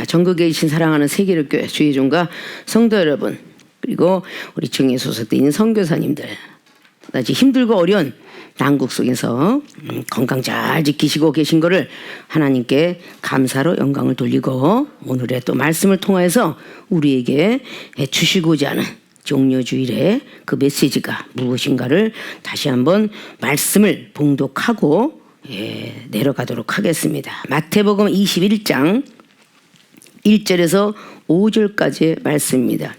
전국에 계신 사랑하는 세계일교회 주의종과 성도 여러분, 그리고 우리 중에 소속돼 있는 선교사님들, 아주 힘들고 어려운 난국 속에서 건강 잘 지키시고 계신 거를 하나님께 감사로 영광을 돌리고, 오늘의 또 말씀을 통해서 우리에게 주시고자 하는 종려주일의 그 메시지가 무엇인가를 다시 한번 말씀을 봉독하고 내려가도록 하겠습니다. 마태복음 21장 1절에서 5절까지의 말씀입니다.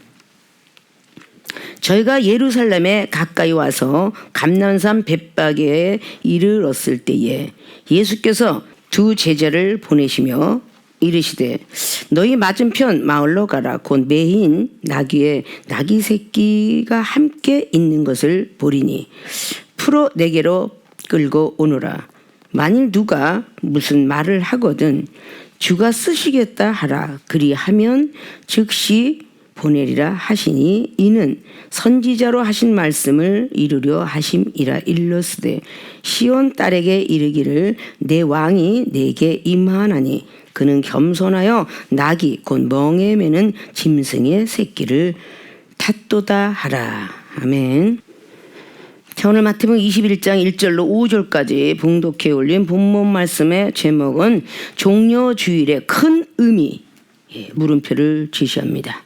저희가 예루살렘에 가까이 와서 감난산 벳바게에 이르렀을 때에 예수께서 두 제자를 보내시며 이르시되 너희 맞은편 마을로 가라. 곧 매인 나귀에 나귀 새끼가 함께 있는 것을 보리니 풀어 내게로 끌고 오너라. 만일 누가 무슨 말을 하거든 주가 쓰시겠다 하라. 그리하면 즉시 보내리라 하시니 이는 선지자로 하신 말씀을 이루려 하심이라. 일러스되 시온 딸에게 이르기를 내 왕이 내게 임하나니 그는 겸손하여 나귀 곧 멍에 매는 짐승의 새끼를 탔도다 하라. 아멘. 자, 오늘 마태복음 21장 1절로 5절까지 봉독해 올린 본문 말씀의 제목은 종려주일의 큰 의미, 물음표를 제시합니다.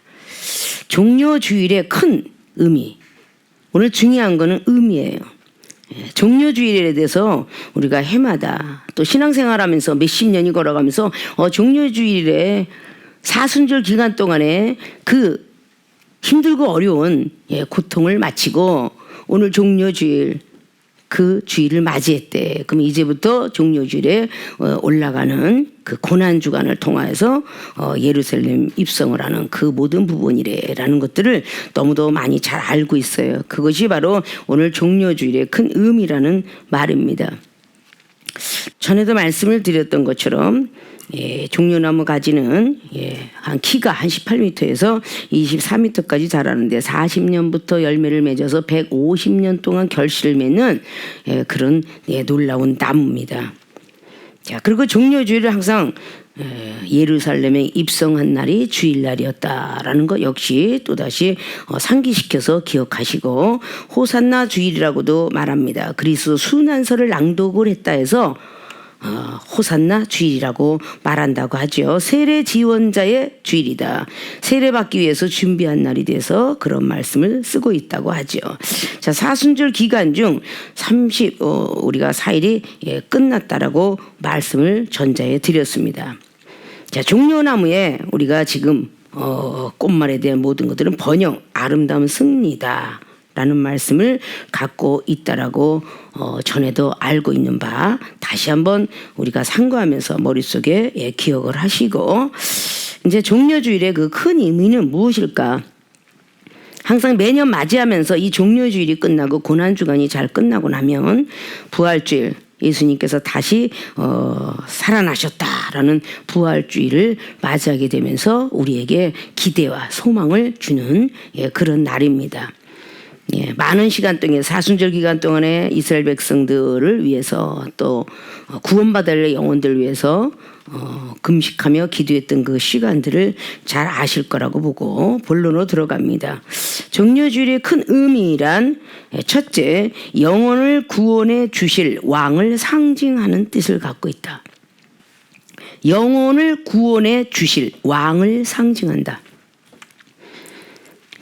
종려주일의 큰 의미. 오늘 중요한 거는 의미예요. 종려주일에 대해서 우리가 해마다 또 신앙생활하면서 몇십 년이 걸어가면서 종려주일에 사순절 기간 동안에 그 힘들고 어려운 고통을 마치고 오늘 종려주일 그 주일을 맞이했대. 그럼 이제부터 종려주일에 올라가는 그 고난주간을 통하여서 예루살렘 입성을 하는 그 모든 부분이래라는 것들을 너무도 많이 잘 알고 있어요. 그것이 바로 오늘 종려주일의 큰 의미라는 말입니다. 전에도 말씀을 드렸던 것처럼 종려나무 가지는 한 키가 한 18m에서 24m까지 자라는데 40년부터 열매를 맺어서 150년 동안 결실을 맺는 그런 놀라운 나무입니다. 자, 그리고 종려주일을 항상 예루살렘에 입성한 날이 주일날이었다라는 것 역시 또다시 상기시켜서 기억하시고, 호산나 주일이라고도 말합니다. 그리스도 순환서를 낭독을 했다 해서 호산나 주일이라고 말한다고 하죠. 세례 지원자의 주일이다. 세례 받기 위해서 준비한 날이 돼서 그런 말씀을 쓰고 있다고 하죠. 자, 사순절 기간 중 우리가 4일이 끝났다라고 말씀을 전자해 드렸습니다. 자, 종려나무에 우리가 지금 꽃말에 대한 모든 것들은 번영, 아름다운 승리다 라는 말씀을 갖고 있다라고 전에도 알고 있는 바 다시 한번 우리가 상고하면서 머릿속에 기억을 하시고, 이제 종려주일의 그 큰 의미는 무엇일까? 항상 매년 맞이하면서 이 종려주일이 끝나고 고난주간이 잘 끝나고 나면 부활주일, 예수님께서 다시 살아나셨다라는 부활주일을 맞이하게 되면서 우리에게 기대와 소망을 주는 그런 날입니다. 많은 시간 동안 사순절 기간 동안에 이스라엘 백성들을 위해서 또 구원받을 영혼들을 위해서 금식하며 기도했던 그 시간들을 잘 아실 거라고 보고 본론으로 들어갑니다. 종려주일의 큰 의미란 첫째, 영혼을 구원해 주실 왕을 상징하는 뜻을 갖고 있다. 영혼을 구원해 주실 왕을 상징한다.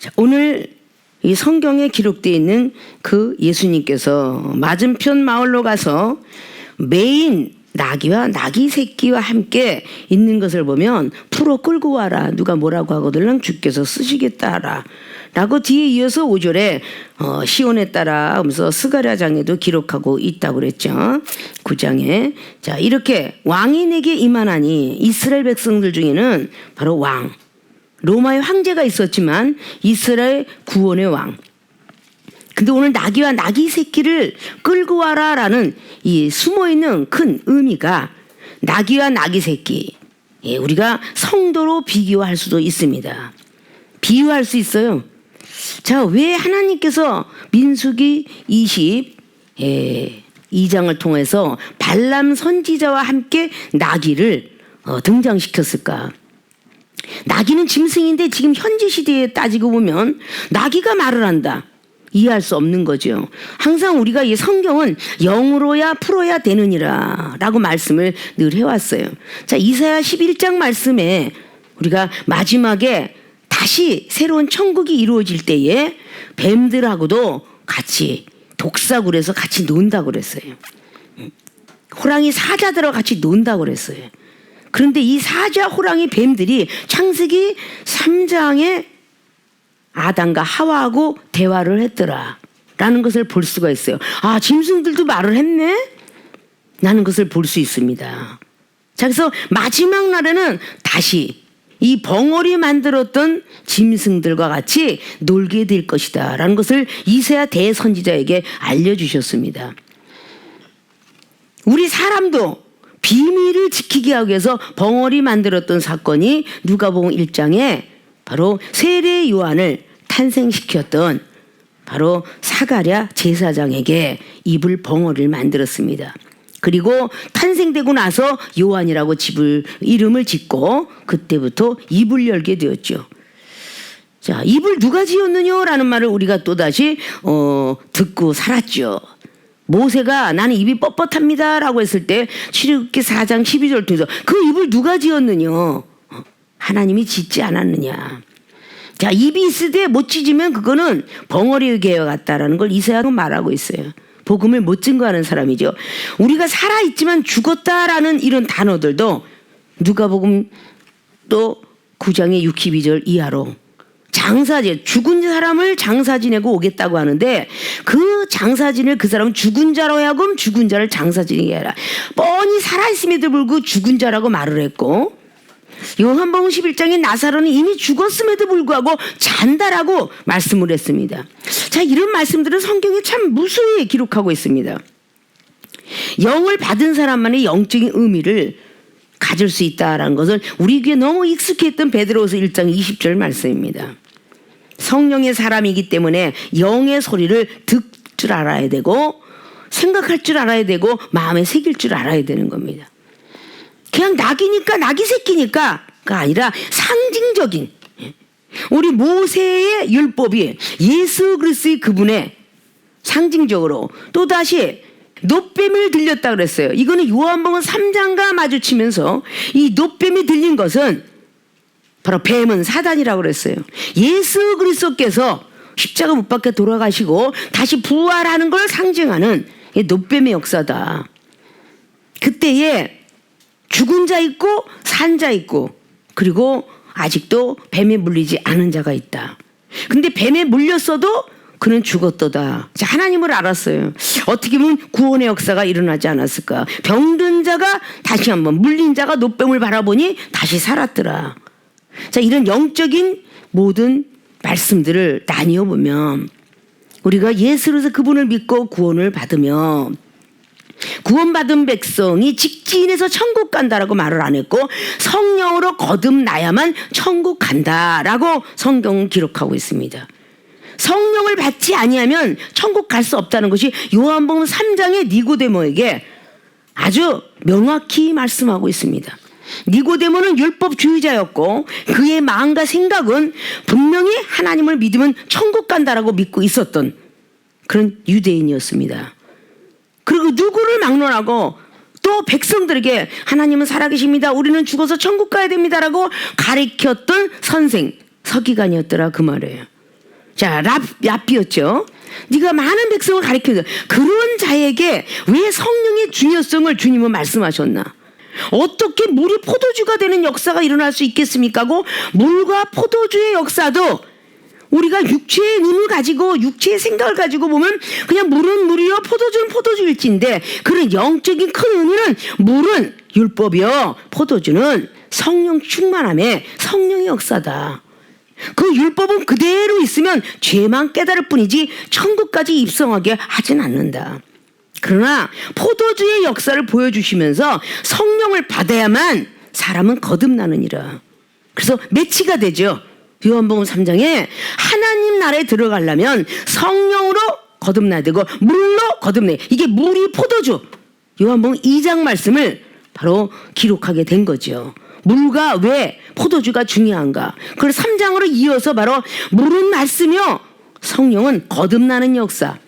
자, 오늘 이 성경에 기록되어 있는 그 예수님께서 맞은편 마을로 가서 매인 나귀와 나귀 새끼와 함께 있는 것을 보면 풀어 끌고 와라. 누가 뭐라고 하거든 주께서 쓰시겠다 하라. 라고 뒤에 이어서 5절에 시온에 따라 하면서 스가랴장에도 기록하고 있다고 그랬죠. 9장에. 자, 이렇게 왕이 내게 임하나니 이스라엘 백성들 중에는 바로 왕, 로마의 황제가 있었지만 이스라엘 구원의 왕. 근데 오늘 나귀와 나귀 새끼를 끌고 와라라는 이 숨어있는 큰 의미가 나귀와 나귀 새끼. 우리가 성도로 비교할 수도 있습니다. 비유할 수 있어요. 자, 왜 하나님께서 민수기 22장을 통해서 발람 선지자와 함께 나귀를 등장시켰을까? 나귀는 짐승인데 지금 현재 시대에 따지고 보면 나귀가 말을 한다. 이해할 수 없는 거죠. 항상 우리가 이 성경은 영으로야 풀어야 되느니라 라고 말씀을 늘 해왔어요. 자, 이사야 11장 말씀에 우리가 마지막에 다시 새로운 천국이 이루어질 때에 뱀들하고도 같이 독사굴에서 같이 논다고 그랬어요. 호랑이 사자들하고 같이 논다고 그랬어요. 그런데 이 사자, 호랑이, 뱀들이 창세기 3장에 아담과 하와하고 대화를 했더라 라는 것을 볼 수가 있어요. 아, 짐승들도 말을 했네? 라는 것을 볼 수 있습니다. 자, 그래서 마지막 날에는 다시 이 벙어리 만들었던 짐승들과 같이 놀게 될 것이다 라는 것을 이사야 대선지자에게 알려주셨습니다. 우리 사람도 비밀을 지키게 하기 위해서 벙어리 만들었던 사건이 누가복음 1장에 바로 세례 요한을 탄생시켰던 바로 사가랴 제사장에게 이불 벙어리를 만들었습니다. 그리고 탄생되고 나서 요한이라고 이름을 짓고 그때부터 입을 열게 되었죠. 자, 입을 누가 지었느냐라는 말을 우리가 또다시 듣고 살았죠. 모세가 나는 입이 뻣뻣합니다 라고 했을 때 출애굽기 4장 12절 통해서 그 입을 누가 지었느냐? 하나님이 짓지 않았느냐. 자, 입이 있을 때 못 찢으면 그거는 벙어리의 개와 같다라는 걸 이사야가 말하고 있어요. 복음을 못 증거하는 사람이죠. 우리가 살아있지만 죽었다라는 이런 단어들도 누가복음 또 9장의 62절 이하로 장사지, 죽은 사람을 장사 지내고 오겠다고 하는데 그 장사 지낼 그 사람은 죽은 자로 하여금 죽은 자를 장사 지내게 하라. 뻔히 살아있음에도 불구하고 죽은 자라고 말을 했고 요한복음 11장에 나사로는 이미 죽었음에도 불구하고 잔다라고 말씀을 했습니다. 자, 이런 말씀들은 성경에 참 무수히 기록하고 있습니다. 영을 받은 사람만의 영적인 의미를 가질 수 있다라는 것을 우리에게 너무 익숙했던 베드로후서 1장 20절 말씀입니다. 성령의 사람이기 때문에 영의 소리를 듣을 줄 알아야 되고 생각할 줄 알아야 되고 마음에 새길 줄 알아야 되는 겁니다. 그냥 낙이니까 낙이 새끼니까가 아니라 상징적인 우리 모세의 율법이 예수 그리스도의 그분의 상징적으로 또다시 놋뱀을 들렸다 그랬어요. 이거는 요한복음 3장과 마주치면서 이 놋뱀이 들린 것은 바로 뱀은 사단이라고 그랬어요. 예수 그리스도께서 십자가 못 박혀 돌아가시고 다시 부활하는 걸 상징하는 놋뱀의 역사다. 그때에 죽은 자 있고 산 자 있고 그리고 아직도 뱀에 물리지 않은 자가 있다. 근데 뱀에 물렸어도 그는 죽었도다. 하나님을 알았어요. 어떻게 보면 구원의 역사가 일어나지 않았을까. 병든 자가 다시 한번 물린 자가 놋뱀을 바라보니 다시 살았더라. 자, 이런 영적인 모든 말씀들을 나뉘어 보면 우리가 예수로서 그분을 믿고 구원을 받으며 구원받은 백성이 직진해서 천국 간다라고 말을 안 했고 성령으로 거듭나야만 천국 간다라고 성경은 기록하고 있습니다. 성령을 받지 아니하면 천국 갈 수 없다는 것이 요한복음 3장의 니고데모에게 아주 명확히 말씀하고 있습니다. 니고데모는 율법주의자였고 그의 마음과 생각은 분명히 하나님을 믿으면 천국 간다라고 믿고 있었던 그런 유대인이었습니다. 그리고 누구를 막론하고 또 백성들에게 하나님은 살아계십니다. 우리는 죽어서 천국 가야 됩니다라고 가르쳤던 선생 서기관이었더라 그 말이에요. 자, 랍비였죠. 네가 많은 백성을 가르쳐줘. 그런 자에게 왜 성령의 중요성을 주님은 말씀하셨나? 어떻게 물이 포도주가 되는 역사가 일어날 수 있겠습니까? 하고 물과 포도주의 역사도 우리가 육체의 눈을 가지고 육체의 생각을 가지고 보면 그냥 물은 물이요 포도주는 포도주일진데 그런 영적인 큰 의미는 물은 율법이요 포도주는 성령 충만함의 성령의 역사다. 그 율법은 그대로 있으면 죄만 깨달을 뿐이지 천국까지 입성하게 하진 않는다. 그러나 포도주의 역사를 보여주시면서 성령을 받아야만 사람은 거듭나느니라. 그래서 매치가 되죠. 요한복음 3장에 하나님 나라에 들어가려면 성령으로 거듭나야 되고 물로 거듭나야 돼. 이게 물이 포도주. 요한복음 2장 말씀을 바로 기록하게 된 거죠. 물과 왜 포도주가 중요한가? 그걸 3장으로 이어서 바로 물은 말씀이요 성령은 거듭나는 역사.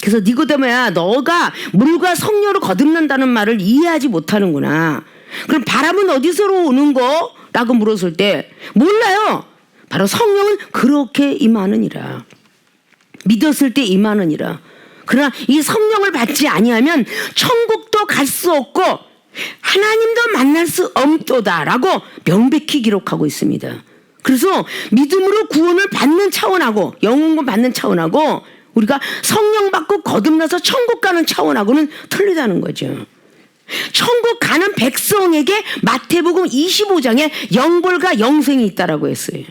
그래서 니고데모야, 너가 물과 성령으로 거듭난다는 말을 이해하지 못하는구나. 그럼 바람은 어디서 오는 거? 라고 물었을 때 몰라요. 바로 성령은 그렇게 임하느니라. 믿었을 때 임하느니라. 그러나 이 성령을 받지 아니하면 천국도 갈 수 없고 하나님도 만날 수 없도다라고 명백히 기록하고 있습니다. 그래서 믿음으로 구원을 받는 차원하고 영혼을 받는 차원하고 우리가 성령 받고 거듭나서 천국 가는 차원하고는 틀리다는 거죠. 천국 가는 백성에게 마태복음 25장에 영벌과 영생이 있다라고 했어요.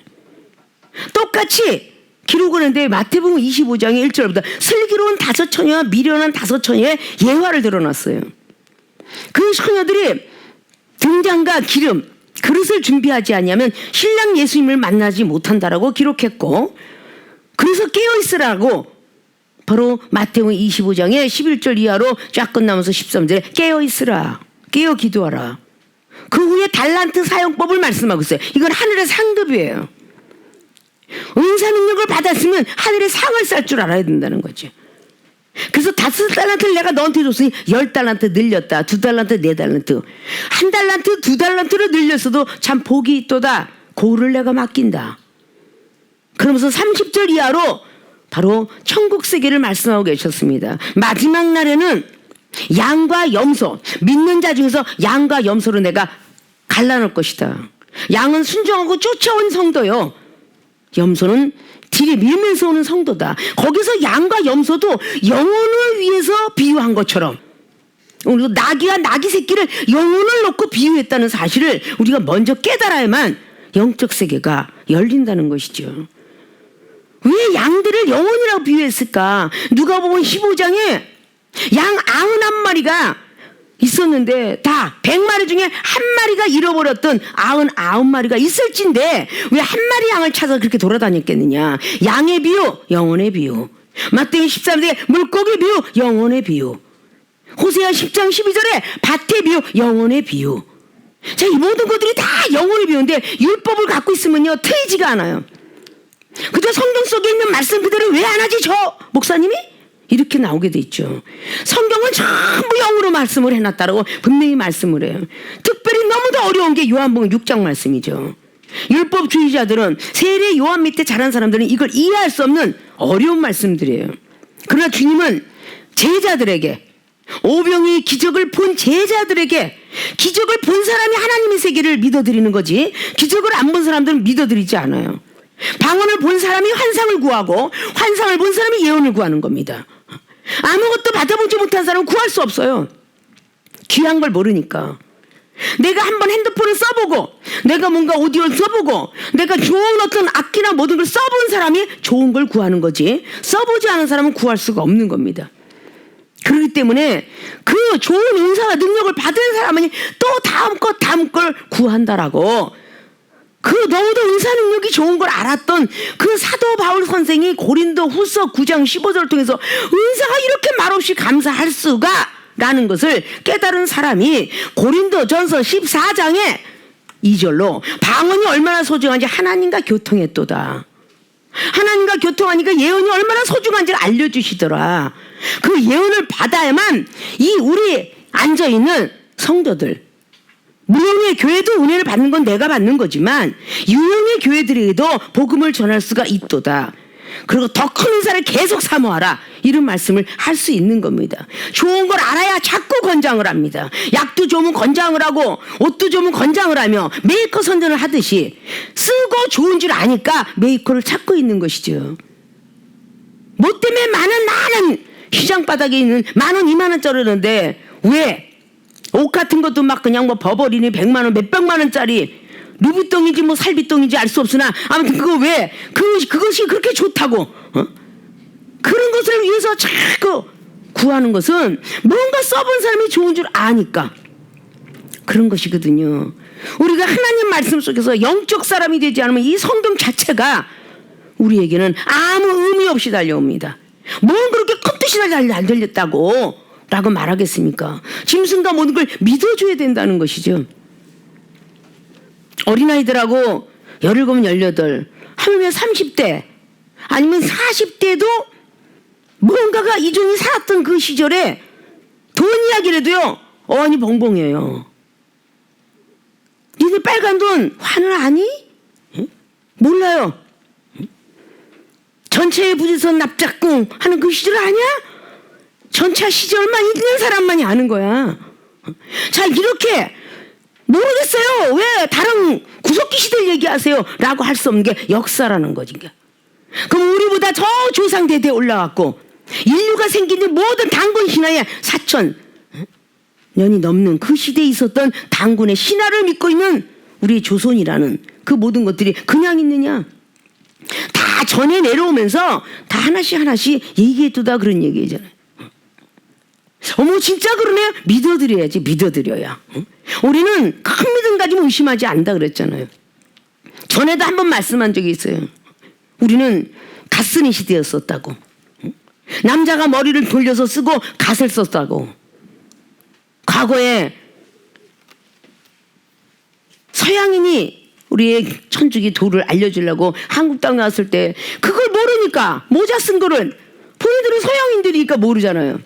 똑같이 기록을 했는데 마태복음 25장의 1절부터 슬기로운 5처녀와 미련한 5처녀의 예화를 드러났어요. 그 처녀들이 등잔과 기름, 그릇을 준비하지 않으면 신랑 예수님을 만나지 못한다라고 기록했고, 그래서 깨어있으라고 바로 마태복음 25장의 11절 이하로 쫙 끝나면서 13절에 깨어있으라, 깨어 기도하라. 그 후에 달란트 사용법을 말씀하고 있어요. 이건 하늘의 상급이에요. 은사 능력을 받았으면 하늘의 상을 쌀 줄 알아야 된다는 거죠. 그래서 5달란트를 내가 너한테 줬으니 10달란트 늘렸다. 2달란트, 4달란트. 1달란트, 2달란트를 늘렸어도 참 복이 있도다. 고를 내가 맡긴다. 그러면서 30절 이하로 바로 천국 세계를 말씀하고 계셨습니다. 마지막 날에는 양과 염소, 믿는 자 중에서 양과 염소로 내가 갈라놓을 것이다. 양은 순종하고 쫓아온 성도요, 염소는 뒤를 밀면서 오는 성도다. 거기서 양과 염소도 영혼을 위해서 비유한 것처럼 우리가 나귀와 나귀 새끼를 영혼을 놓고 비유했다는 사실을 우리가 먼저 깨달아야만 영적 세계가 열린다는 것이죠. 왜 양들을 영혼이라고 비유했을까? 누가복음 15장에 양 91마리가 있었는데 다 100마리 중에 한 마리가 잃어버렸던 99마리가 있을진데 왜 한 마리 양을 찾아 그렇게 돌아다녔겠느냐. 양의 비유, 영혼의 비유. 마태복음 13장에 물고기 비유, 영혼의 비유. 호세아 10장 12절에 밭의 비유, 영혼의 비유. 자, 이 모든 것들이 다 영혼의 비유인데 율법을 갖고 있으면요 트이지가 않아요. 그저 성경 속에 있는 말씀 그대로 왜 안 하지 저 목사님이? 이렇게 나오게 돼 있죠. 성경은 전부 영으로 말씀을 해놨다라고 분명히 말씀을 해요. 특별히 너무도 어려운 게 요한복음 6장 말씀이죠. 율법주의자들은 세례 요한 밑에 자란 사람들은 이걸 이해할 수 없는 어려운 말씀들이에요. 그러나 주님은 제자들에게, 오병이 기적을 본 제자들에게, 기적을 본 사람이 하나님의 세계를 믿어드리는 거지 기적을 안 본 사람들은 믿어드리지 않아요. 방언을 본 사람이 환상을 구하고 환상을 본 사람이 예언을 구하는 겁니다. 아무것도 받아보지 못한 사람은 구할 수 없어요. 귀한 걸 모르니까. 내가 한번 핸드폰을 써보고 내가 뭔가 오디오를 써보고 내가 좋은 어떤 악기나 모든 걸 써본 사람이 좋은 걸 구하는 거지 써보지 않은 사람은 구할 수가 없는 겁니다. 그렇기 때문에 그 좋은 은사와 능력을 받은 사람은 또 다음 걸 구한다라고, 그 너무도 은사 능력이 좋은 걸 알았던 그 사도 바울 선생이 고린도 후서 9장 15절을 통해서 은사가 이렇게 말없이 감사할 수가 라는 것을 깨달은 사람이 고린도 전서 14장에 2절로 방언이 얼마나 소중한지 하나님과 교통했도다. 하나님과 교통하니까 예언이 얼마나 소중한지를 알려주시더라. 그 예언을 받아야만 이 우리 앉아있는 성도들, 무용의 교회도 은혜를 받는 건 내가 받는 거지만 유용의 교회들에게도 복음을 전할 수가 있도다. 그리고 더 큰 은사를 계속 사모하라, 이런 말씀을 할 수 있는 겁니다. 좋은 걸 알아야 자꾸 권장을 합니다. 약도 좋으면 권장을 하고 옷도 좋으면 권장을 하며 메이커 선전을 하듯이 쓰고 좋은 줄 아니까 메이커를 찾고 있는 것이죠. 뭐 때문에 많은 시장 바닥에 있는 10,000원 20,000원짜리는데 왜 옷 같은 것도 막 그냥 뭐 버버리니 100만 원, 몇백만 원짜리 루비똥인지 뭐 살비똥인지 알 수 없으나 아무튼 그거 왜 그것이 그렇게 좋다고 그런 것을 위해서 자꾸 구하는 것은 뭔가 써본 사람이 좋은 줄 아니까 그런 것이거든요. 우리가 하나님 말씀 속에서 영적 사람이 되지 않으면 이 성경 자체가 우리에게는 아무 의미 없이 달려옵니다. 뭔 그렇게 큰 뜻이 안 들렸다고 라고 말하겠습니까? 짐승과 모든 걸 믿어줘야 된다는 것이죠. 어린아이들하고 17, 18, 하물며 30대 아니면 40대도 뭔가가 이종이 살았던 그 시절에 돈 이야기라도요 어안이 벙벙해요. 니들 빨간 돈 환을 아니? 몰라요. 전체의 부지선 납작궁 하는 그 시절 아니야? 전차 시절만 있는 사람만이 아는 거야. 자, 이렇게 모르겠어요. 왜 다른 구석기 시대를 얘기하세요? 라고 할 수 없는 게 역사라는 거지. 그럼 우리보다 저 조상대대에 올라왔고 인류가 생긴 지 모든 단군 신화의 4,000년이 넘는 그 시대에 있었던 단군의 신화를 믿고 있는 우리 조선이라는 그 모든 것들이 그냥 있느냐? 다 전해 내려오면서 다 하나씩 얘기해두다 그런 얘기잖아요. 어머 진짜 그러네? 믿어드려야지. 믿어드려야. 우리는 큰 믿음 가지고 의심하지 않는다 그랬잖아요. 전에도 한번 말씀한 적이 있어요. 우리는 갓 쓰는 시대였었다고. 남자가 머리를 돌려서 쓰고 갓을 썼다고. 과거에 서양인이 우리의 천주교 도를 알려주려고 한국 땅에 왔을 때 그걸 모르니까 모자 쓴 거를 본인들은 서양인들이니까 모르잖아요.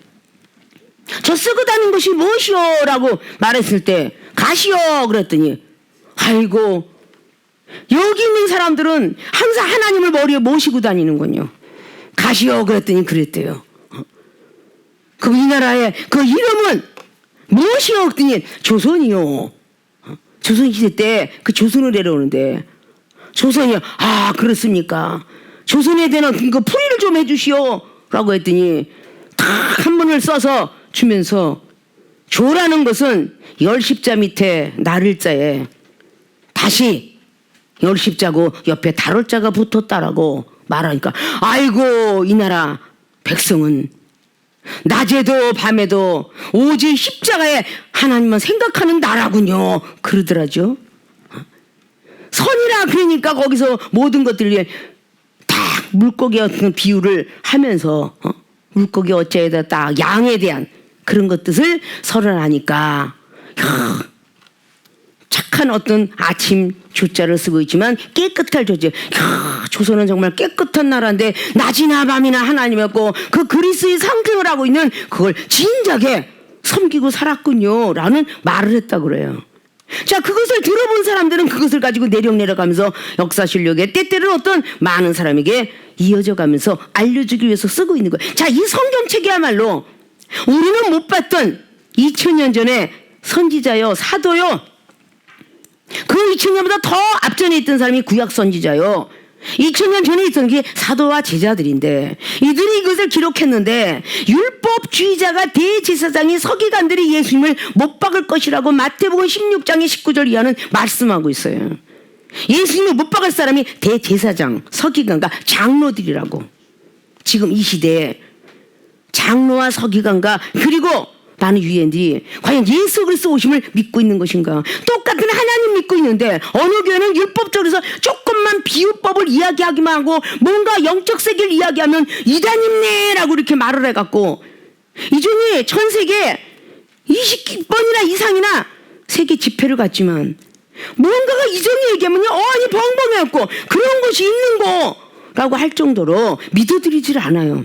저 쓰고 다니는 것이 무엇이요? 라고 말했을 때 가시오 그랬더니 아이고 여기 있는 사람들은 항상 하나님을 머리에 모시고 다니는군요. 가시오 그랬더니 그랬대요. 그럼 이 나라의 그 이름은 무엇이요? 그랬더니 조선이요. 조선시대 때 그 조선을 내려오는데 조선이요. 아 그렇습니까? 조선에 대한 그 풀이를 좀 해주시오 라고 했더니 딱 한 번을 써서 주면서 조라는 것은 열십자 밑에 나를자에 다시 열십자고 옆에 달월자가 붙었다라고 말하니까 아이고 이 나라 백성은 낮에도 밤에도 오직 십자가에 하나님만 생각하는 나라군요 그러더라죠. 선이라 그러니까 거기서 모든 것들이 딱 물고기 같은 비유를 하면서 물고기 어째에다 딱 양에 대한 그런 것 뜻을 설을하니까 착한 어떤 아침 조자를 쓰고 있지만 깨끗할 조자. 조선은 정말 깨끗한 나라인데 낮이나 밤이나 하나님이었고 그 그리스의 상징을 하고 있는 그걸 진작에 섬기고 살았군요 라는 말을 했다고 그래요. 자, 그것을 들어본 사람들은 그것을 가지고 내려가면서 역사실력에 때때로는 어떤 많은 사람에게 이어져 가면서 알려주기 위해서 쓰고 있는 거예요. 자, 이 성경책이야말로 우리는 못 봤던 2000년 전에 선지자요 사도요 그 2000년보다 더 앞전에 있던 사람이 구약 선지자요 2000년 전에 있던 게 사도와 제자들인데 이들이 이것을 기록했는데 율법주의자가 대제사장이 서기관들이 예수님을 못 박을 것이라고 마태복음 16장의 19절 이하는 말씀하고 있어요. 예수님을 못 박을 사람이 대제사장, 서기관과 장로들이라고. 지금 이 시대에 장로와 서기관과 그리고 많은 유대인들이 과연 예수 그리스도 오심을 믿고 있는 것인가? 똑같은 하나님 믿고 있는데 어느 교회는 율법적으로 조금만 비유법을 이야기하기만 하고 뭔가 영적 세계를 이야기하면 이단입네라고 이렇게 말을 해갖고 이종이 전 세계 20번이나 이상이나 세계 집회를 갔지만 뭔가가 이종이 얘기하면요 어안이 벙벙해갖고 그런 것이 있는 거라고 할 정도로 믿어들이질 않아요.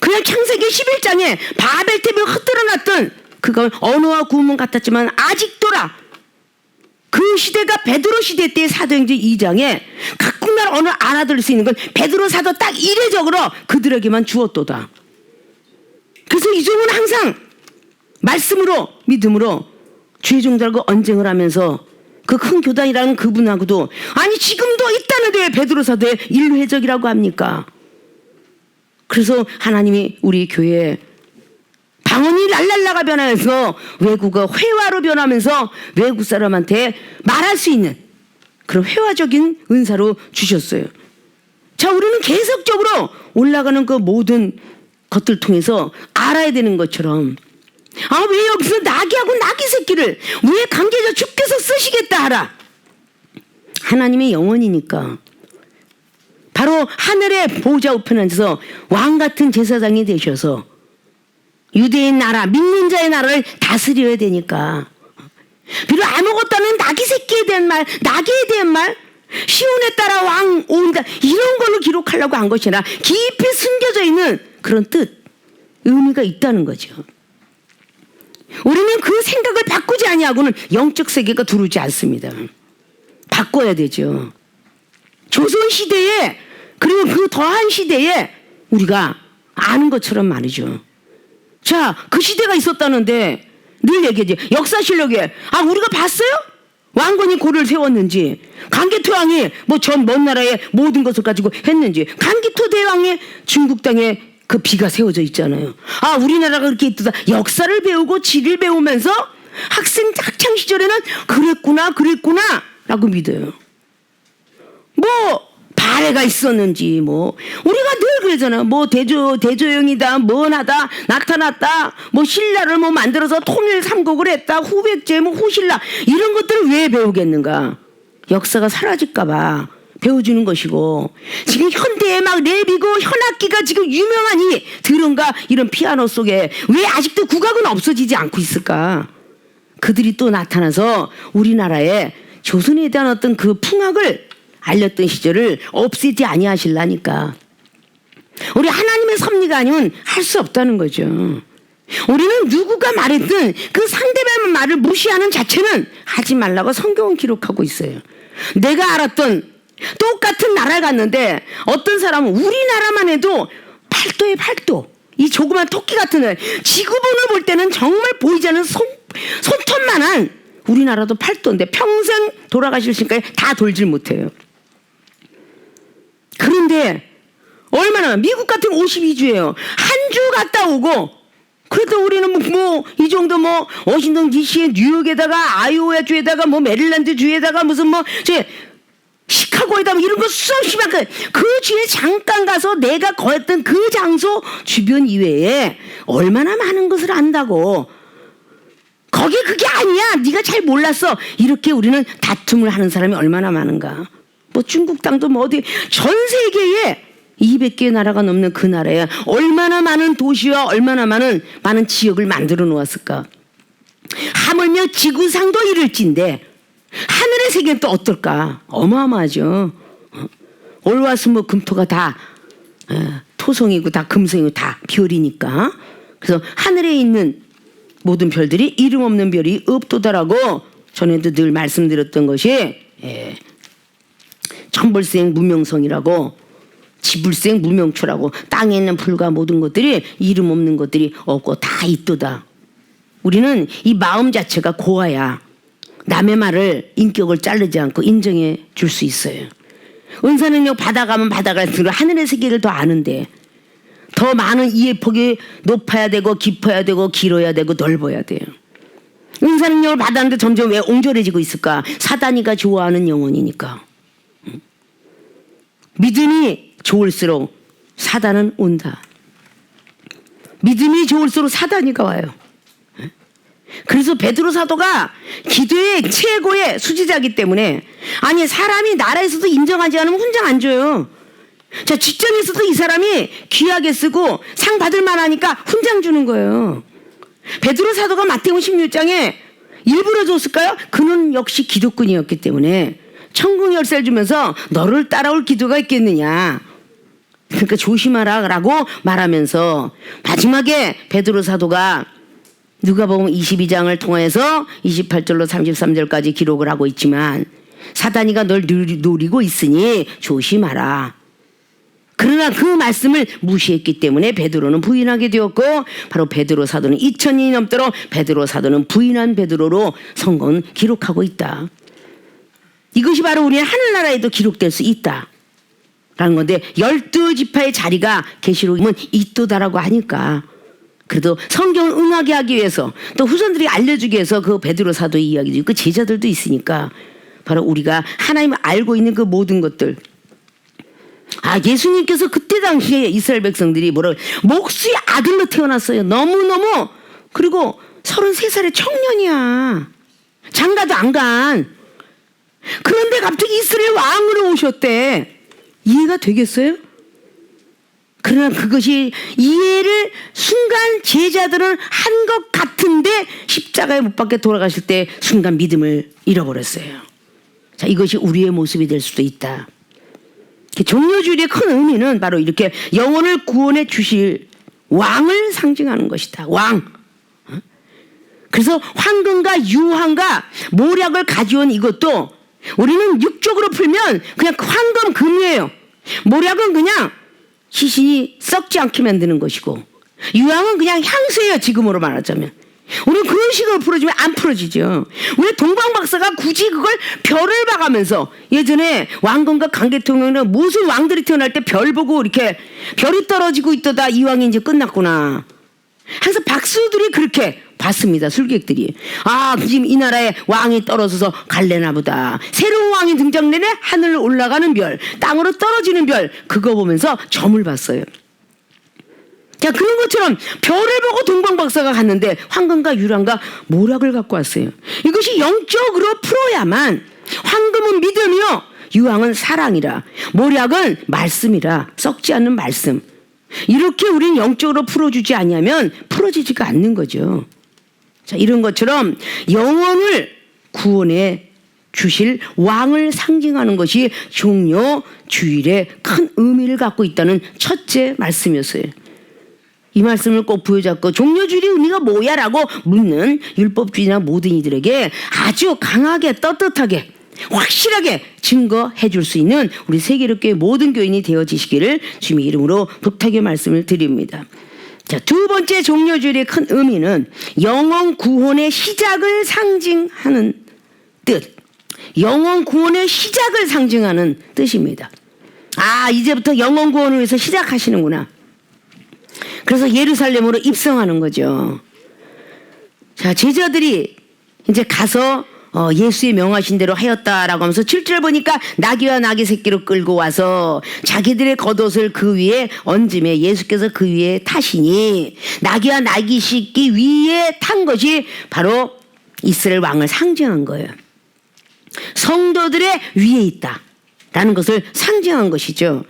그냥 창세기 11장에 바벨탑이 흩어놨던 그건 언어와 구문 같았지만 아직도라 그 시대가 베드로 시대 때의 사도행전 2장에 각국 나라 언어를 알아들을 수 있는 건 베드로 사도 딱 이례적으로 그들에게만 주었도다. 그래서 이종은 항상 말씀으로 믿음으로 주의 종들하고 언쟁을 하면서 그 큰 교단이라는 그분하고도 아니 지금도 있다는데 왜 베드로 사도의 일회적이라고 합니까? 그래서 하나님이 우리 교회에 방언이 랄랄라가 변하면서 외국어 회화로 변하면서 외국 사람한테 말할 수 있는 그런 회화적인 은사로 주셨어요. 자, 우리는 계속적으로 올라가는 그 모든 것들 통해서 알아야 되는 것처럼 아, 왜 여기서 나귀하고 나귀 새끼를 왜 관계자 주께서 쓰시겠다 하라. 하나님의 영원이니까 바로 하늘의 보좌 우편에 앉아서 왕같은 제사장이 되셔서 유대인 나라 믿는 자의 나라를 다스려야 되니까 비록 아무것도 않은 나귀 새끼에 대한 말, 나귀에 대한 말, 시온에 따라 왕 온다 이런 걸로 기록하려고 한 것이 아니라 깊이 숨겨져 있는 그런 뜻, 의미가 있다는 거죠. 우리는 그 생각을 바꾸지 아니하고는 영적 세계가 들어오지 않습니다. 바꿔야 되죠. 조선시대에 그리고 그 더한 시대에 우리가 아는 것처럼 말이죠. 자, 그 시대가 있었다는데 늘 얘기하지. 역사실록에 우리가 봤어요? 왕건이 고를 세웠는지, 강기토왕이 뭐 전 먼 나라의 모든 것을 가지고 했는지, 강기토 대왕의 중국 땅에 그 비가 세워져 있잖아요. 우리나라가 그렇게 있다. 역사를 배우고 지리를 배우면서 학창 시절에는 그랬구나 라고 믿어요. 뭐 발해가 있었는지 뭐 우리가 늘 그러잖아. 뭐 대조영이다 뭐하다 나타났다 뭐 신라를 뭐 만들어서 통일 삼국을 했다 후백제 뭐 후신라 이런 것들을 왜 배우겠는가? 역사가 사라질까봐 배워주는 것이고, 지금 현대에 막 랩이고 현악기가 지금 유명하니 들은가 이런 피아노 속에 왜 아직도 국악은 없어지지 않고 있을까? 그들이 또 나타나서 우리나라에 조선에 대한 어떤 그 풍악을 알렸던 시절을 없애지 아니하실라니까. 우리 하나님의 섭리가 아니면 할 수 없다는 거죠. 우리는 누구가 말했든 그 상대방의 말을 무시하는 자체는 하지 말라고 성경은 기록하고 있어요. 내가 알았던 똑같은 나라에 갔는데 어떤 사람은 우리나라만 해도 8도에 8도 이 조그만 토끼 같은 애 지구본을 볼 때는 정말 보이지 않는 손톱만한 우리나라도 8도인데 평생 돌아가실 시간까지 다 돌질 못해요. 그런데 얼마나 미국 같은 52주예요. 한 주 갔다 오고 그래도 우리는 뭐 이 정도 뭐 워싱턴 DC에 뉴욕에다가 아이오와 주에다가 뭐 메릴랜드 주에다가 무슨 뭐 시카고에다 뭐 이런 거 수없이 많고 그 주에 잠깐 가서 내가 거했던 그 장소 주변 이외에 얼마나 많은 것을 안다고. 거기 그게 아니야. 네가 잘 몰랐어. 이렇게 우리는 다툼을 하는 사람이 얼마나 많은가. 뭐 중국 땅도 뭐 어디 전 세계에 200개의 나라가 넘는 그 나라에 얼마나 많은 도시와 얼마나 많은 지역을 만들어 놓았을까. 하물며 지구상도 이럴진데 하늘의 세계는 또 어떨까. 어마어마하죠. 올화수목 금토가 다 토성이고 다 금성이고 다 별이니까. 그래서 하늘에 있는 모든 별들이 이름 없는 별이 없도다라고 전에도 늘 말씀드렸던 것이 천벌생 무명성이라고 지불생 무명초라고 땅에 있는 풀과 모든 것들이 이름 없는 것들이 없고 다 있도다. 우리는 이 마음 자체가 고와야 남의 말을 인격을 자르지 않고 인정해 줄 수 있어요. 은사능력 받아가면 받아갈수록 하늘의 세계를 더 아는데 더 많은 이해폭이 높아야 되고 깊어야 되고 길어야 되고 넓어야 돼요. 은사능력을 받았는데 점점 왜 옹졸해지고 있을까? 사단이가 좋아하는 영혼이니까. 믿음이 좋을수록 사단은 온다. 믿음이 좋을수록 사단이가 와요. 그래서 베드로 사도가 기도의 최고의 수지자이기 때문에 사람이 나라에서도 인정하지 않으면 훈장 안 줘요. 자, 직장에서도 이 사람이 귀하게 쓰고 상 받을 만하니까 훈장 주는 거예요. 베드로 사도가 마태복음 16장에 일부러 줬을까요? 그는 역시 기독군이었기 때문에 천국 열쇠를 주면서 너를 따라올 기도가 있겠느냐. 그러니까 조심하라 라고 말하면서 마지막에 베드로 사도가 누가복음 22장을 통해서 28절로 33절까지 기록을 하고 있지만 사단이가 널 노리고 있으니 조심하라. 그러나 그 말씀을 무시했기 때문에 베드로는 부인하게 되었고 바로 베드로 사도는 2000년이 넘도록 베드로 사도는 부인한 베드로로 성경은 기록하고 있다. 이것이 바로 우리의 하늘나라에도 기록될 수 있다 라는 건데 12지파의 자리가 계시록이면 있도다라고 하니까 그래도 성경을 응하게 하기 위해서 또 후손들이 알려주기 위해서 그 베드로 사도의 이야기도 있고 제자들도 있으니까 바로 우리가 하나님을 알고 있는 그 모든 것들 예수님께서 그때 당시에 이스라엘 백성들이 목수의 아들로 태어났어요. 너무너무. 그리고 33살의 청년이야. 장가도 안 간. 그런데 갑자기 이스라엘 왕으로 오셨대. 이해가 되겠어요? 그러나 그것이 이해를 순간 제자들은 한 것 같은데 십자가에 못 박혀 돌아가실 때 순간 믿음을 잃어버렸어요. 자, 이것이 우리의 모습이 될 수도 있다. 종려주일의 큰 의미는 바로 이렇게 영혼을 구원해 주실 왕을 상징하는 것이다. 왕. 그래서 황금과 유황과 모략을 가져온 이것도 우리는 육적으로 풀면 그냥 황금 금이에요. 모략은 그냥 시신이 썩지 않게 만드는 것이고, 유황은 그냥 향수예요. 지금으로 말하자면. 우리는 그런 식으로 풀어주면 안 풀어지죠. 왜 동방박사가 굳이 그걸 별을 봐가면서, 예전에 왕건과 강대통령은 무슨 왕들이 태어날 때 별 보고 이렇게 별이 떨어지고 있더다, 이 왕이 이제 끝났구나. 항상 박수들이 그렇게 봤습니다. 술객들이. 아, 지금 이 나라에 왕이 떨어져서 갈래나 보다. 새로운 왕이 등장되네. 하늘로 올라가는 별, 땅으로 떨어지는 별, 그거 보면서 점을 봤어요. 자, 그런 것처럼 별을 보고 동방박사가 갔는데 황금과 유황과 모략을 갖고 왔어요. 이것이 영적으로 풀어야만, 황금은 믿음이요, 유황은 사랑이라, 모략은 말씀이라, 썩지 않는 말씀. 이렇게 우리는 영적으로 풀어주지 않으면 풀어지지가 않는 거죠. 자, 이런 것처럼 영혼을 구원해 주실 왕을 상징하는 것이 종려 주일에 큰 의미를 갖고 있다는 첫째 말씀이었어요. 이 말씀을 꼭 부여잡고 종려주일의 의미가 뭐야? 라고 묻는 율법주의나 모든 이들에게 아주 강하게 떳떳하게 확실하게 증거해 줄 수 있는 우리 세계롭게 모든 교인이 되어지시기를 주님의 이름으로 부탁의 말씀을 드립니다. 자, 두 번째 종려주일의 큰 의미는 영혼 구원의 시작을 상징하는 뜻. 영혼 구원의 시작을 상징하는 뜻입니다. 아, 이제부터 영혼 구원을 위해서 시작하시는구나. 그래서 예루살렘으로 입성하는 거죠. 자, 제자들이 이제 가서 예수의 명하신 대로 하였다라고 하면서 7절 보니까 나귀와 나귀 새끼로 끌고 와서 자기들의 겉옷을 그 위에 얹음에 예수께서 그 위에 타시니, 나귀와 나귀 새끼 위에 탄 것이 바로 이스라엘 왕을 상징한 거예요. 성도들의 위에 있다라는 것을 상징한 것이죠.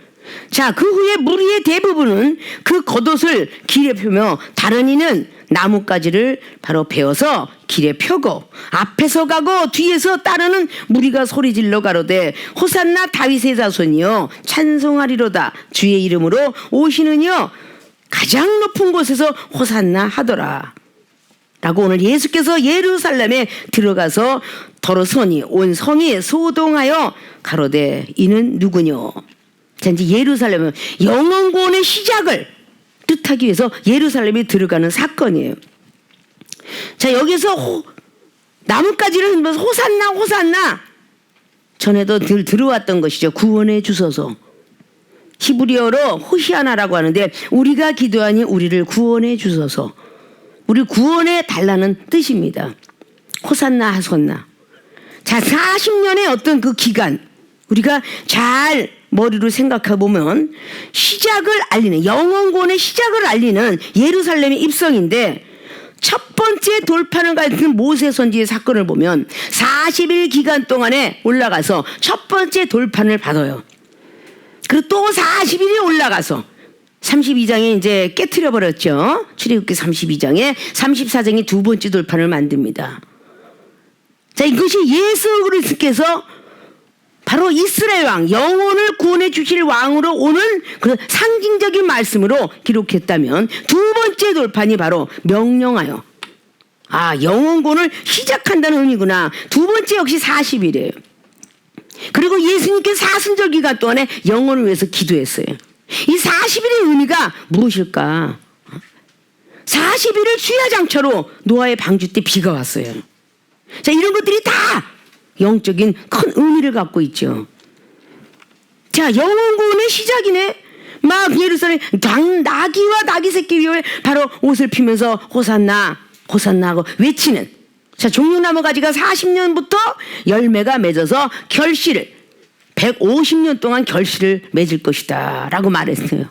자, 그 후에 무리의 대부분은 그 겉옷을 길에 펴며 다른 이는 나뭇가지를 바로 베어서 길에 펴고, 앞에서 가고 뒤에서 따르는 무리가 소리질러 가로되 호산나 다윗의 자손이여 찬송하리로다, 주의 이름으로 오시느니여 가장 높은 곳에서 호산나 하더라 라고 오늘 예수께서 예루살렘에 들어가서 더러서니 온 성이 소동하여 가로되 이는 누구뇨. 자, 이제 예루살렘은 영혼 구원의 시작을 뜻하기 위해서 예루살렘에 들어가는 사건이에요. 자, 여기서 나뭇가지를 흔들면서 호산나 호산나, 전에도 늘 들어왔던 것이죠. 구원해 주소서. 히브리어로 호시아나라고 하는데, 우리가 기도하니 우리를 구원해 주소서, 우리 구원해 달라는 뜻입니다. 호산나 하손나. 자, 40년의 어떤 그 기간, 우리가 잘 머리로 생각해 보면 시작을 알리는, 영혼 구원의 시작을 알리는 예루살렘의 입성인데, 첫 번째 돌파를 가진 모세 선지의 사건을 보면 40일 기간 동안에 올라가서 첫 번째 돌판을 받아요. 그리고 또 40일이 올라가서 32장에 이제 깨트려 버렸죠. 출애굽기 32장에 34장이 두 번째 돌판을 만듭니다. 자, 이것이 예수 그리스도께서 바로 이스라엘 왕, 영혼을 구원해 주실 왕으로 오는 그 상징적인 말씀으로 기록했다면, 두 번째 돌판이 바로 명령하여, 아, 영혼 구원을 시작한다는 의미구나. 두 번째 역시 40일이에요. 그리고 예수님께서 사순절 기간 동안에 영혼을 위해서 기도했어요. 이 40일의 의미가 무엇일까? 40일을 수야장차로 노아의 방주 때 비가 왔어요. 자, 이런 것들이 다 영적인 큰 의미를 갖고 있죠. 자, 영혼 구원의 시작이네. 막 예루살렘 나귀와 나귀 새끼 위에 바로 옷을 피면서 호산나 호산나 하고 외치는, 자, 종려나무 가지가 40년부터 열매가 맺어서 결실을 150년 동안 결실을 맺을 것이다 라고 말했어요.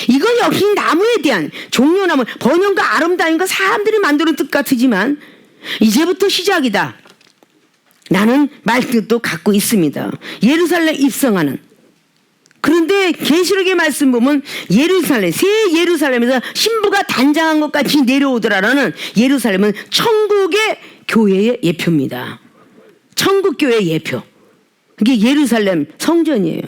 이건 역시 나무에 대한, 종려나무 번영과 아름다운 거 사람들이 만드는 뜻 같지만 이제부터 시작이다 라는 말뜻도 갖고 있습니다. 예루살렘 입성하는 그런데 계시록의 말씀 보면 예루살렘, 새 예루살렘에서 신부가 단장한 것 같이 내려오더라라는 예루살렘은 천국의 교회의 예표입니다. 천국 교회의 예표. 이게 예루살렘 성전이에요.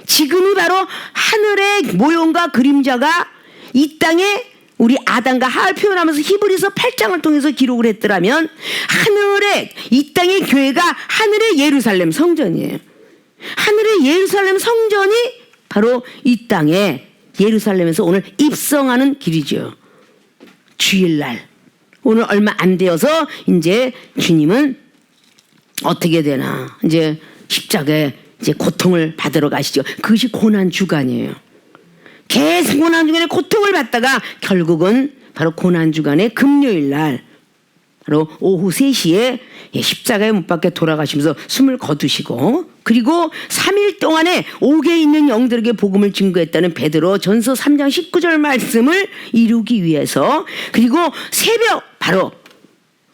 지금이 바로 하늘의 모형과 그림자가 이 땅에 우리 아담과 하와를 표현하면서 히브리서 8장을 통해서 기록을 했더라면 하늘의 이 땅의 교회가 하늘의 예루살렘 성전이에요. 하늘의 예루살렘 성전이 바로 이 땅에 예루살렘에서 오늘 입성하는 길이죠. 주일날 오늘 얼마 안 되어서 이제 주님은 어떻게 되나 이제 십자가에 이제 고통을 받으러 가시죠. 그것이 고난 주간이에요. 계속 고난 주간에 고통을 받다가 결국은 바로 고난 주간의 금요일 날 바로 오후 3시에 십자가에 못 박혀 돌아가시면서 숨을 거두시고 그리고 3일 동안에 옥에 있는 영들에게 복음을 증거했다는 베드로 전서 3장 19절 말씀을 이루기 위해서 그리고 새벽 바로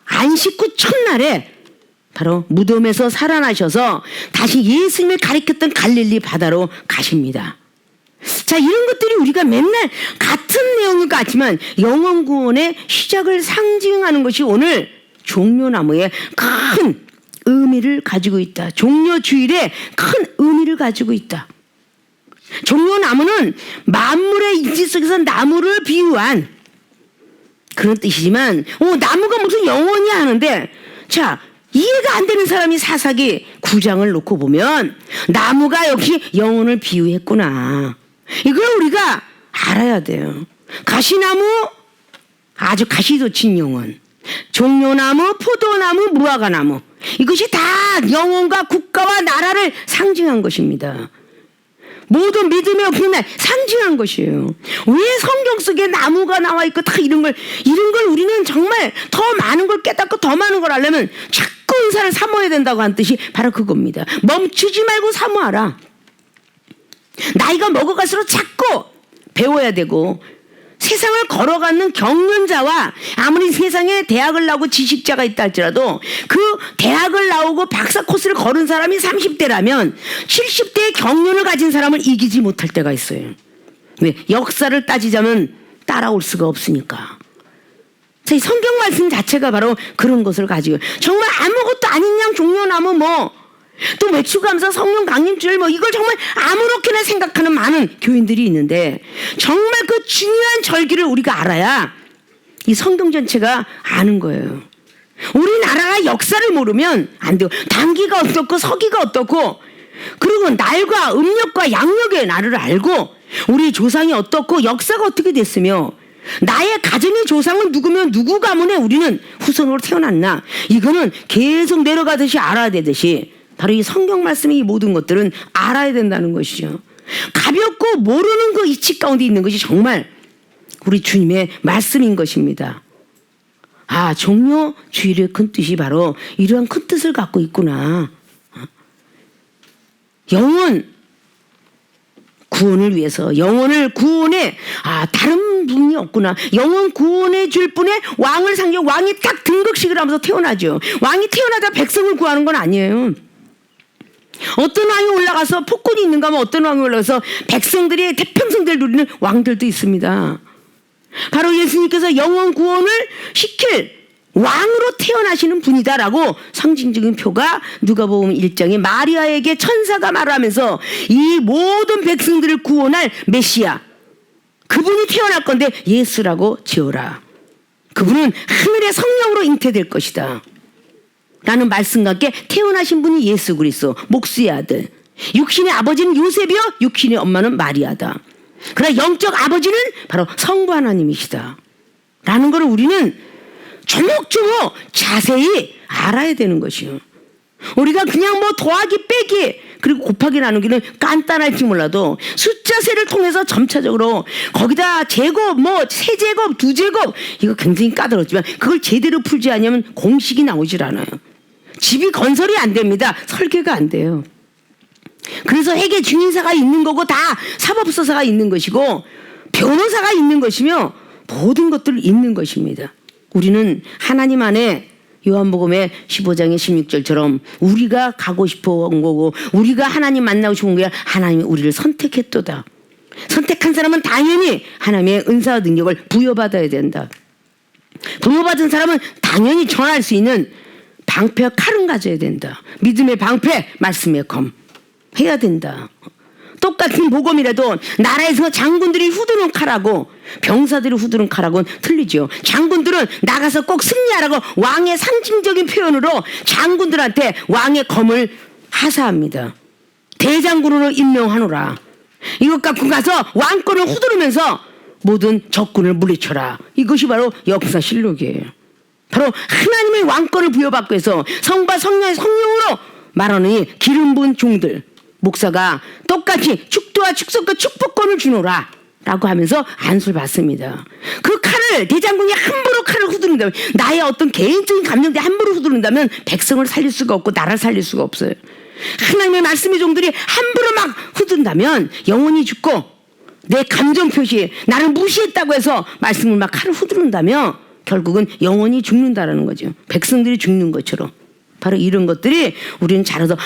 안식 후 첫날에 바로 무덤에서 살아나셔서 다시 예수님을 가리켰던 갈릴리 바다로 가십니다. 자, 이런 것들이 우리가 맨날 같은 내용인 것 같지만 영원 구원의 시작을 상징하는 것이 오늘 종려나무에 큰 의미를 가지고 있다. 종려주일에 큰 의미를 가지고 있다. 종려나무는 만물의 인지 속에서 나무를 비유한 그런 뜻이지만 나무가 무슨 영원이야 하는데 자, 이해가 안 되는 사람이 사사기 9장을 놓고 보면 나무가 역시 영혼을 비유했구나. 이걸 우리가 알아야 돼요. 가시나무 아주 가시 돋친 영혼, 종려나무, 포도나무, 무화과나무 이것이 다 영혼과 국가와 나라를 상징한 것입니다. 모든 믿음의 없는 날 상징한 것이에요. 왜 성경 속에 나무가 나와 있고 다 이런 걸 우리는 정말 더 많은 걸 깨닫고 더 많은 걸 알려면 자꾸 은사를 사모해야 된다고 한 뜻이 바로 그겁니다. 멈추지 말고 사모하라. 나이가 먹어갈수록 자꾸 배워야 되고 세상을 걸어가는 경륜자와 아무리 세상에 대학을 나오고 지식자가 있다 할지라도 그 대학을 나오고 박사 코스를 걸은 사람이 30대라면 70대의 경륜을 가진 사람을 이기지 못할 때가 있어요. 왜? 역사를 따지자면 따라올 수가 없으니까. 자, 이 성경 말씀 자체가 바로 그런 것을 가지고 정말 아무것도 아닌 양 종려나무 또 외출감사 성령 강림주일 이걸 정말 아무렇게나 생각하는 많은 교인들이 있는데 정말 그 중요한 절기를 우리가 알아야 이 성경 전체가 아는 거예요. 우리나라가 역사를 모르면 안 돼요. 단기가 어떻고 서기가 어떻고 그리고 날과 음력과 양력의 날을 알고 우리 조상이 어떻고 역사가 어떻게 됐으며 나의 가정의 조상은 누구면 누구 가문에 우리는 후손으로 태어났나 이거는 계속 내려가듯이 알아야 되듯이 바로 이 성경 말씀의 이 모든 것들은 알아야 된다는 것이죠. 가볍고 모르는 그 이치 가운데 있는 것이 정말 우리 주님의 말씀인 것입니다. 아, 종려주일의 큰 뜻이 바로 이러한 큰 뜻을 갖고 있구나. 영혼 구원을 위해서 영혼을 구원해 다른 분이 없구나. 영혼 구원해 줄 분의 왕을 상징 왕이 딱 등극식을 하면서 태어나죠. 왕이 태어나자 백성을 구하는 건 아니에요. 어떤 왕이 올라가서 폭군이 있는가 하면 어떤 왕이 올라가서 백성들이 태평성대를 누리는 왕들도 있습니다. 바로 예수님께서 영혼 구원을 시킬 왕으로 태어나시는 분이다라고 상징적인 표가 누가복음 1장에 마리아에게 천사가 말하면서 이 모든 백성들을 구원할 메시아 그분이 태어날 건데 예수라고 지어라. 그분은 하늘의 성령으로 잉태될 것이다 라는 말씀과 함께 태어나신 분이 예수 그리스도 목수의 아들. 육신의 아버지는 요셉이요 육신의 엄마는 마리아다. 그러나 영적 아버지는 바로 성부 하나님이시다 라는 것을 우리는 조목조목 자세히 알아야 되는 것이요. 우리가 그냥 더하기 빼기 그리고 곱하기 나누기는 간단할지 몰라도 숫자 세를 통해서 점차적으로 거기다 제곱 세제곱 두제곱 이거 굉장히 까다롭지만 그걸 제대로 풀지 않으면 공식이 나오질 않아요. 집이 건설이 안 됩니다. 설계가 안 돼요. 그래서 회계 증인사가 있는 거고 다 사법서사가 있는 것이고 변호사가 있는 것이며 모든 것들을 있는 것입니다. 우리는 하나님 안에 요한복음의 15장의 16절처럼 우리가 가고 싶어 온 거고 우리가 하나님 만나고 싶은 거야. 하나님이 우리를 선택했도다. 선택한 사람은 당연히 하나님의 은사와 능력을 부여받아야 된다. 부여받은 사람은 당연히 전할 수 있는 방패와 칼은 가져야 된다. 믿음의 방패, 말씀의 검 해야 된다. 똑같은 복음이라도 나라에서 장군들이 후드는 칼하고 병사들이 후드는 칼하고는 틀리죠. 장군들은 나가서 꼭 승리하라고 왕의 상징적인 표현으로 장군들한테 왕의 검을 하사합니다. 대장군으로 임명하노라. 이것 갖고 가서 왕권을 후두르면서 모든 적군을 물리쳐라. 이것이 바로 역사실록이에요. 바로 하나님의 왕권을 부여받고 해서 성과 성령의 성령으로 말하는 기름 부은 종들, 목사가 똑같이 축도와 축석과 축복권을 주노라 라고 하면서 안수를 받습니다. 그 칼을 대장군이 함부로 칼을 후두른다면, 나의 어떤 개인적인 감정들이 함부로 후두른다면 백성을 살릴 수가 없고 나라를 살릴 수가 없어요. 하나님의 말씀의 종들이 함부로 막 후둔다면 영혼이 죽고, 내 감정 표시, 나를 무시했다고 해서 말씀을 막 칼을 후두른다면 결국은 영혼이 죽는다라는 거죠. 백성들이 죽는 것처럼. 바로 이런 것들이 우리는 잘해서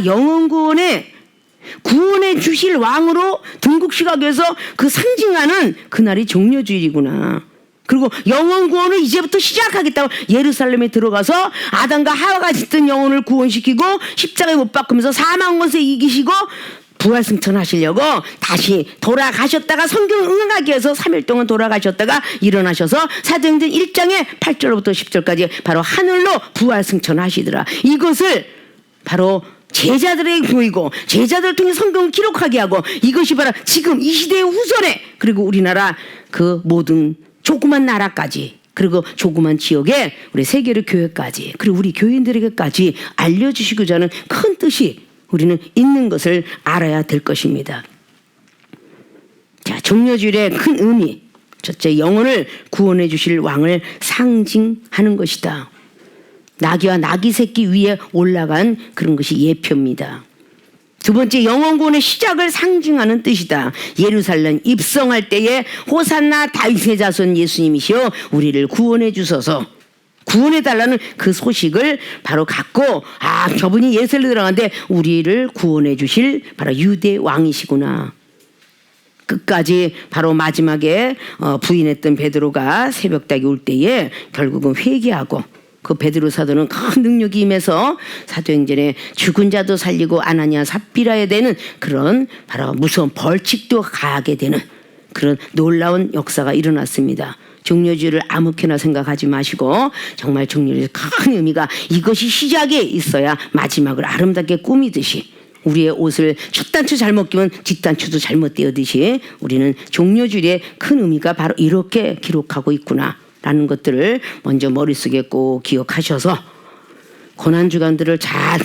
영혼 구원해 주실 왕으로 등극시가기 위해서 그 상징하는 그날이 종려주일이구나. 그리고 영혼 구원을 이제부터 시작하겠다고 예루살렘에 들어가서 아담과 하와가 짓던 영혼을 구원시키고 십자가에 못 박으면서 사망 권세 이기시고 부활승천하시려고 다시 돌아가셨다가 성경을 응하기 위해서 3일 동안 돌아가셨다가 일어나셔서 사도행전 1장의 8절부터 10절까지 바로 하늘로 부활승천하시더라. 이것을 바로 제자들에게 보이고 제자들을 통해 성경을 기록하게 하고, 이것이 바로 지금 이 시대의 후손에, 그리고 우리나라 그 모든 조그만 나라까지, 그리고 조그만 지역에 우리 세계의 교회까지, 그리고 우리 교인들에게까지 알려주시고자 하는 큰 뜻이 우리는 있는 것을 알아야 될 것입니다. 자, 종려주일의 큰 의미, 첫째, 영혼을 구원해 주실 왕을 상징하는 것이다. 나귀와 나귀 새끼 위에 올라간 그런 것이 예표입니다. 두 번째, 영혼 구원의 시작을 상징하는 뜻이다. 예루살렘 입성할 때에 호산나 다윗의 자손 예수님이시여 우리를 구원해 주소서, 구원해 달라는 그 소식을 바로 갖고, 저분이 예루살렘에 들어가는데 우리를 구원해 주실 바로 유대 왕이시구나. 끝까지 바로 마지막에 부인했던 베드로가 새벽닭이 올 때에 결국은 회개하고, 그 베드로 사도는 큰 능력이 임해서 사도행전에 죽은 자도 살리고 아나니아 삽비라에 되는 그런 바로 무서운 벌칙도 가하게 되는 그런 놀라운 역사가 일어났습니다. 종려주일을 아무렇게나 생각하지 마시고 정말 종려주일의 큰 의미가, 이것이 시작에 있어야 마지막을 아름답게 꾸미듯이, 우리의 옷을 첫 단추 잘못 끼면 뒷단추도 잘못 떼어듯이 우리는 종려주일의 큰 의미가 바로 이렇게 기록하고 있구나 라는 것들을 먼저 머릿속에 꼭 기억하셔서 고난주간들을 잘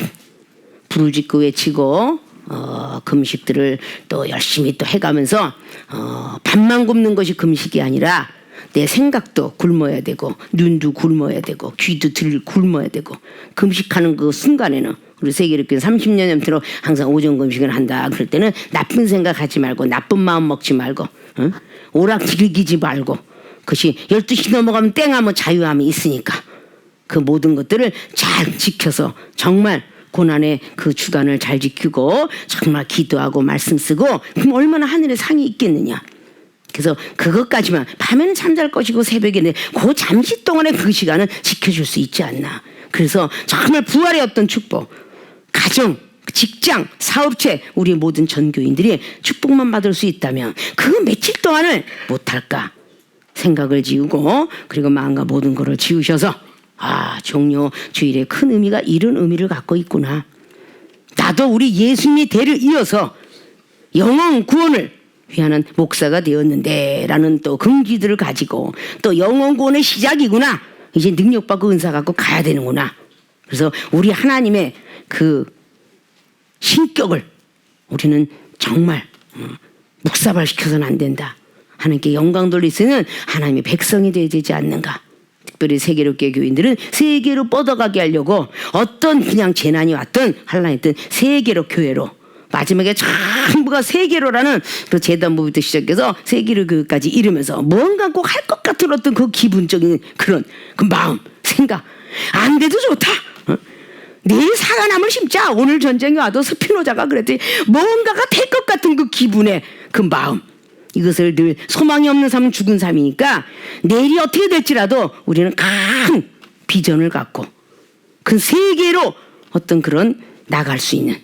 부르짖고 외치고 금식들을 또 열심히 또 해가면서 밥만 굶는 것이 금식이 아니라 내 생각도 굶어야 되고 눈도 굶어야 되고 귀도 굶어야 되고, 금식하는 그 순간에는 우리 세계교회 30년 전부터 항상 오전 금식을 한다. 그럴 때는 나쁜 생각하지 말고 나쁜 마음 먹지 말고 오락 즐기지 말고, 그것이 12시 넘어가면 땡하면 자유함이 있으니까 그 모든 것들을 잘 지켜서 정말 고난의 그 주간을 잘 지키고 정말 기도하고 말씀 쓰고, 그럼 얼마나 하늘에 상이 있겠느냐. 그래서 그것까지만, 밤에는 잠잘 것이고 새벽에는 그 잠시 동안의 그 시간은 지켜줄 수 있지 않나. 그래서 정말 부활의 어떤 축복, 가정, 직장, 사업체, 우리 모든 전교인들이 축복만 받을 수 있다면 그 며칠 동안을 못할까 생각을 지우고, 그리고 마음과 모든 것을 지우셔서 종려 주일의 큰 의미가 이런 의미를 갖고 있구나. 나도 우리 예수님의 대를 이어서 영혼 구원을 위하는 목사가 되었는데 라는 또 긍지들을 가지고, 또 영혼 구원의 시작이구나, 이제 능력받고 은사 갖고 가야 되는구나. 그래서 우리 하나님의 그 신격을 우리는 정말 묵사발시켜서는 안 된다. 하나님께 영광 돌릴 수 있는 하나님의 백성이 되어야 되지 않는가. 특별히 세계롭게 교인들은 세계로 뻗어가게 하려고 어떤 그냥 재난이 왔든 환란이 있든 세계로 교회로, 마지막에 전부가 세계로라는 그 재단부부터 시작해서 세계로 교회까지 이르면서 뭔가 꼭 할 것 같은 어떤 그 기분적인 그런 그 마음, 생각, 안 돼도 좋다. 내일 사과나무를 심자. 오늘 전쟁이 와도 스피노자가 그랬더니 뭔가가 될 것 같은 그 기분의 그 마음, 이것을 늘 소망이 없는 삶은 죽은 삶이니까 내일이 어떻게 될지라도 우리는 큰 비전을 갖고 큰 세계로 어떤 그런 나갈 수 있는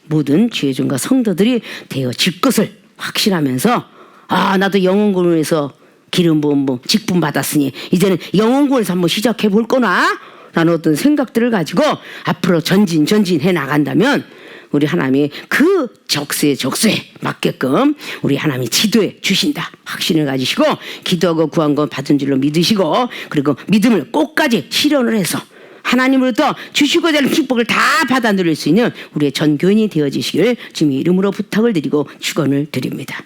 모든 지혜종과 성도들이 되어질 것을 확신하면서, 아, 나도 영혼군에서 기름 부음 직분 받았으니 이제는 영혼군에서 한번 시작해 볼 거나 라는 어떤 생각들을 가지고 앞으로 전진해 나간다면 우리 하나님이 그 적세에 맞게끔 우리 하나님이 지도해 주신다 확신을 가지시고, 기도하고 구한 건 받은 줄로 믿으시고, 그리고 믿음을 꼭까지 실현을 해서 하나님으로부터 주시고자 하는 축복을 다 받아 누릴 수 있는 우리의 전 교인이 되어지시길 주님의 이름으로 부탁을 드리고 축원을 드립니다.